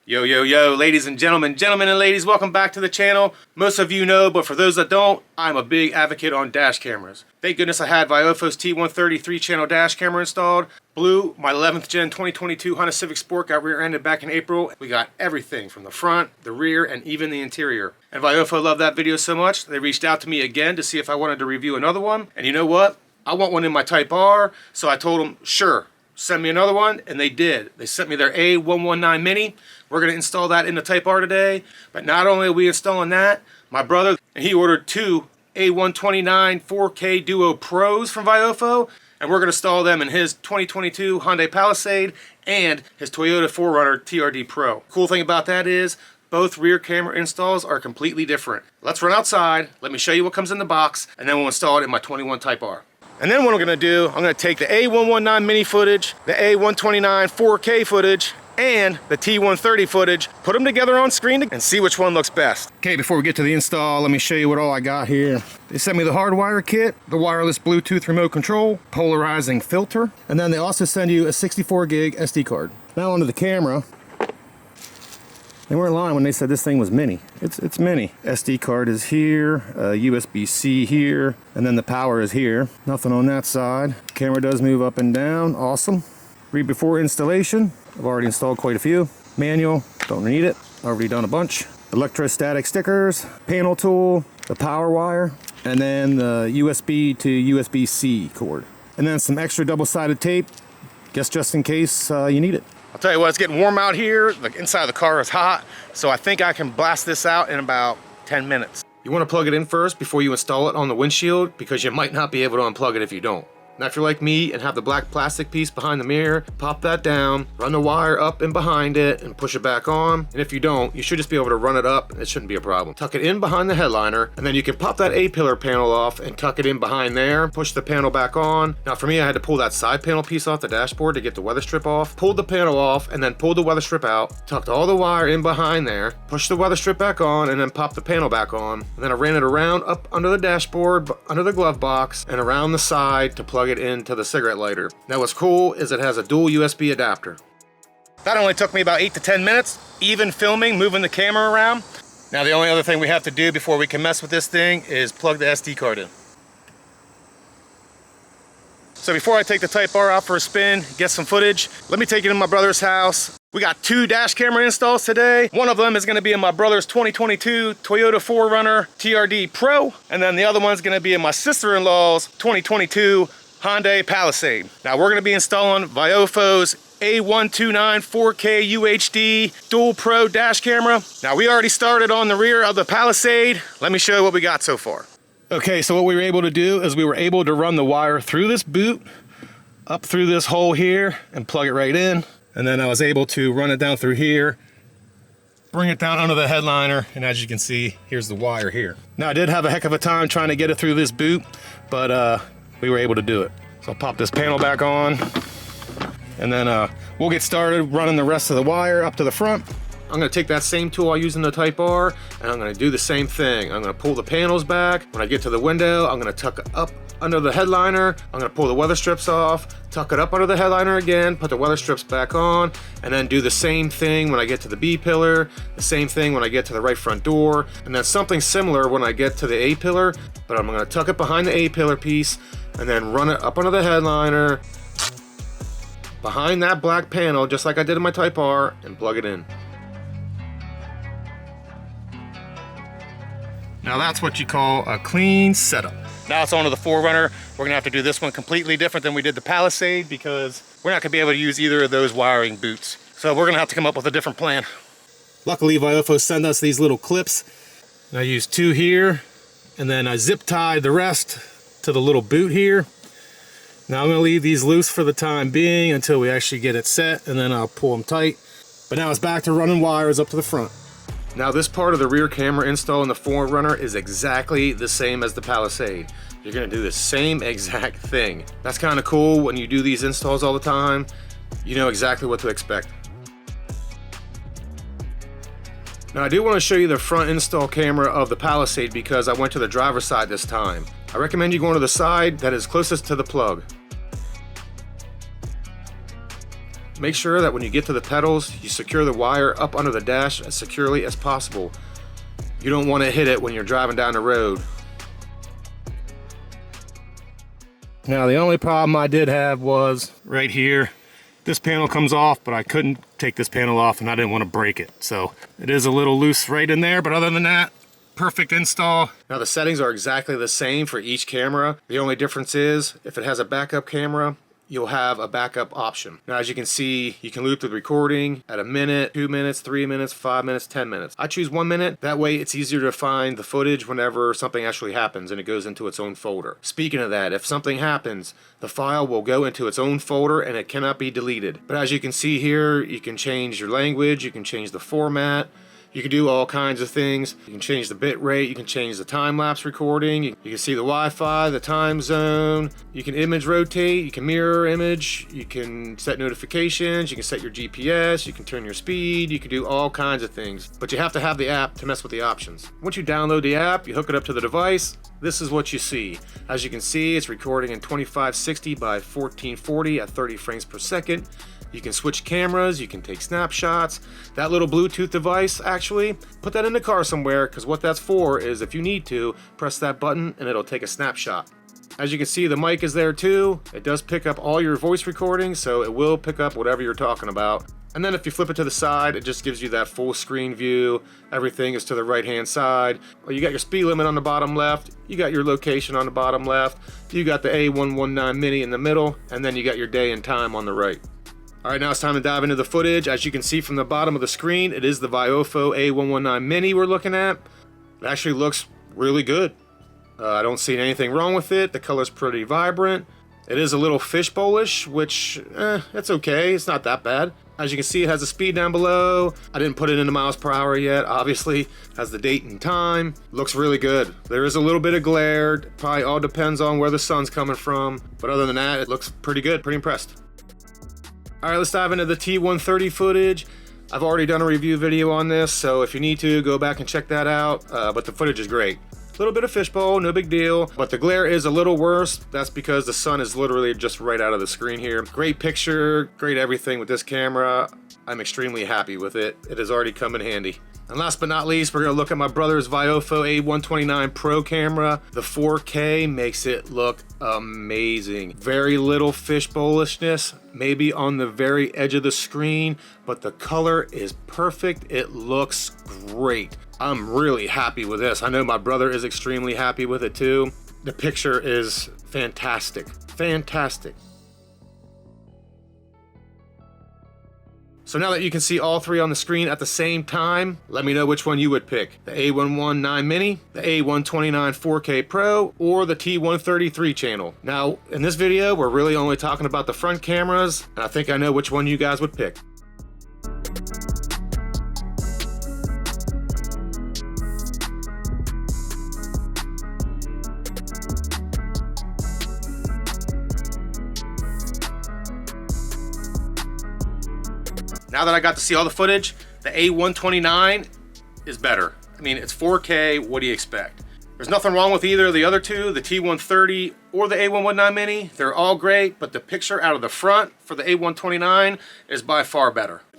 Yo, yo, yo, ladies and gentlemen and ladies, welcome back to the channel. Most of you know, but for those that don't, I'm a big advocate on dash cameras. Thank goodness I had VIOFO's T-130 3-channel dash camera installed. Blue, my 11th gen 2022 Honda Civic Sport got rear-ended back in April. We got everything from the front, the rear, and even the interior. And VIOFO loved that video so much, they reached out to me again to see if I wanted to review another one. And you know what? I want one in my Type R, so I told them, sure. Send me another one, and they did. They sent me their A-119 Mini. We're going to install that in the Type R today. But not only are we installing that, my brother, he ordered two A-129 4K Duo Pros from VIOFO, and we're going to install them in his 2022 Hyundai Palisade and his Toyota 4Runner TRD Pro. Cool thing about that is both rear camera installs are completely different. Let's run outside, let me show you what comes in the box, and then we'll install it in my 21 Type R. And then what I'm gonna do, I'm gonna take the A-119 mini footage, the A-129 4K footage, and the T-130 footage, put them together on screen and see which one looks best. Okay, before we get to the install, let me show you what all I got here. They sent me the hardwire kit, the wireless Bluetooth remote control, polarizing filter, and then they also send you a 64 gig SD card. Now onto the camera. They weren't lying when they said this thing was mini. It's mini. SD card is here, USB-C here, and then the power is here. Nothing on that side. Camera does move up and down. Awesome. Read before installation. I've already installed quite a few. Manual, don't need it. Already done a bunch. Electrostatic stickers, panel tool, the power wire, and then the USB to USB-C cord. And then some extra double-sided tape, guess just in case you need it. I'll tell you what, it's getting warm out here. The inside of the car is hot, so I think I can blast this out in about 10 minutes. You want to plug it in first before you install it on the windshield, because you might not be able to unplug it if you don't. Now if you're like me and have the black plastic piece behind the mirror, pop that down, run the wire up and behind it and push it back on. And if you don't, you should just be able to run it up. It shouldn't be a problem. Tuck it in behind the headliner, and then you can pop that A-pillar panel off and tuck it in behind there, push the panel back on. Now for me, I had to pull that side panel piece off the dashboard to get the weather strip off. Pulled the panel off and then pulled the weather strip out, tucked all the wire in behind there, pushed the weather strip back on, and then popped the panel back on. And then I ran it around up under the dashboard, under the glove box, and around the side to plug it into the cigarette lighter. Now what's cool is it has a dual USB adapter. That only took me about 8 to 10 minutes, even filming, moving the camera around. Now the only other thing we have to do before we can mess with this thing is plug the SD card in. So before I take the Type R out for a spin, get some footage, let me take it in my brother's house. We got 2 dash camera installs today. One of them is gonna be in my brother's 2022 Toyota 4Runner TRD Pro, and then the other one's gonna be in my sister-in-law's 2022 Hyundai Palisade. Now we're gonna be installing VIOFO's A-129 4K UHD Dual Pro dash camera. Now we already started on the rear of the Palisade. Let me show you what we got so far. Okay, so what we were able to do is we were able to run the wire through this boot, up through this hole here, and plug it right in. And then I was able to run it down through here, bring it down under the headliner, and as you can see, here's the wire here. Now I did have a heck of a time trying to get it through this boot, but we were able to do it. So I'll pop this panel back on, and then we'll get started running the rest of the wire up to the front. I'm gonna take that same tool I use in the Type R, and I'm gonna do the same thing. I'm gonna pull the panels back. When I get to the window, I'm gonna tuck it up under the headliner. I'm gonna pull the weather strips off, tuck it up under the headliner again, put the weather strips back on, and then do the same thing when I get to the B pillar, the same thing when I get to the right front door, and then something similar when I get to the A pillar, but I'm gonna tuck it behind the A pillar piece, and then run it up under the headliner, behind that black panel, just like I did in my Type R, and plug it in. Now that's what you call a clean setup. Now it's on to the 4Runner. We're gonna have to do this one completely different than we did the Palisade because we're not gonna be able to use either of those wiring boots. So we're gonna have to come up with a different plan. Luckily, VIOFO sent us these little clips. And I used 2 here, and then I zip tied the rest to the little boot here. Now I'm gonna leave these loose for the time being until we actually get it set, and then I'll pull them tight. But now it's back to running wires up to the front. Now this part of the rear camera install in the 4Runner is exactly the same as the Palisade. You're gonna do the same exact thing. That's kind of cool. When you do these installs all the time, you know exactly what to expect. Now I do want to show you the front install camera of the Palisade because I went to the driver's side this time. I recommend you going to the side that is closest to the plug. Make sure that when you get to the pedals, you secure the wire up under the dash as securely as possible. You don't want to hit it when you're driving down the road. Now the only problem I did have was right here. This panel comes off, but I couldn't take this panel off and I didn't want to break it. So it is a little loose right in there, but other than that, perfect install. Now the settings are exactly the same for each camera. The only difference is if it has a backup camera, you'll have a backup option. Now as you can see, you can loop the recording at 1 minute, 2 minutes, 3 minutes, 5 minutes, 10 minutes. I choose 1 minute. That way it's easier to find the footage whenever something actually happens and it goes into its own folder. Speaking of that, if something happens, the file will go into its own folder and it cannot be deleted. But as you can see here, you can change your language, you can change the format, you can do all kinds of things. You can change the bit rate, you can change the time-lapse recording, you can see the Wi-Fi, the time zone, you can image rotate, you can mirror image, you can set notifications, you can set your GPS, you can turn your speed, you can do all kinds of things. But you have to have the app to mess with the options. Once you download the app, you hook it up to the device, this is what you see. As you can see, it's recording in 2560 by 1440 at 30 frames per second. You can switch cameras, you can take snapshots. That little Bluetooth device, actually, put that in the car somewhere, because what that's for is if you need to, press that button and it'll take a snapshot. As you can see, the mic is there too. It does pick up all your voice recordings, so it will pick up whatever you're talking about. And then if you flip it to the side, it just gives you that full screen view. Everything is to the right-hand side. Well, you got your speed limit on the bottom left. You got your location on the bottom left. You got the A-119 Mini in the middle, and then you got your day and time on the right. All right, now it's time to dive into the footage. As you can see from the bottom of the screen, it is the VIOFO A-119 Mini we're looking at. It actually looks really good. I don't see anything wrong with it. The color's pretty vibrant. It is a little fishbowl-ish, which, it's okay. It's not that bad. As you can see, it has the speed down below. I didn't put it into miles per hour yet, obviously. It has the date and time. Looks really good. There is a little bit of glare. It probably all depends on where the sun's coming from. But other than that, it looks pretty good, pretty impressed. All right, let's dive into the T-130 footage. I've already done a review video on this, so if you need to, go back and check that out. But the footage is great. A little bit of fishbowl, no big deal, but the glare is a little worse. That's because the sun is literally just right out of the screen here. Great picture, great everything with this camera. I'm extremely happy with it. It has already come in handy. And last but not least, we're gonna look at my brother's VIOFO A-129 Pro camera. The 4K makes it look amazing. Very little fishbowlishness, maybe on the very edge of the screen, but the color is perfect. It looks great. I'm really happy with this. I know my brother is extremely happy with it too. The picture is fantastic, fantastic. So now that you can see all three on the screen at the same time, let me know which one you would pick. The A-119 Mini, the A-129 4K Pro, or the T-130 3-channel. Now, in this video, we're really only talking about the front cameras, and I think I know which one you guys would pick. Now that I got to see all the footage, the A-129 is better. I mean, it's 4K, what do you expect? There's nothing wrong with either of the other two, the T-130 or the A-119 Mini. They're all great, but the picture out of the front for the A-129 is by far better.